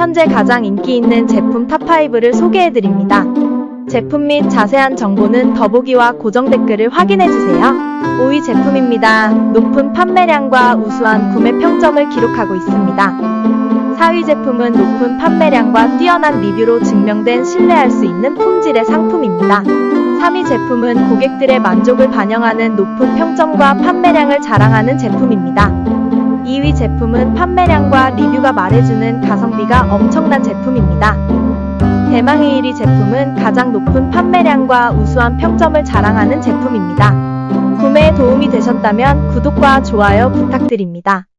현재 가장 인기 있는 제품 탑5를 소개해드립니다. 제품 및 자세한 정보는 더보기와 고정 댓글을 확인해주세요. 5위 제품입니다. 높은 판매량과 우수한 구매 평점을 기록하고 있습니다. 4위 제품은 높은 판매량과 뛰어난 리뷰로 증명된 신뢰할 수 있는 품질의 상품입니다. 3위 제품은 고객들의 만족을 반영하는 높은 평점과 판매량을 자랑하는 제품입니다. 2위 제품은 판매량과 리뷰가 말해주는 가성비가 엄청난 제품입니다. 대망의 1위 제품은 가장 높은 판매량과 우수한 평점을 자랑하는 제품입니다. 구매에 도움이 되셨다면 구독과 좋아요 부탁드립니다.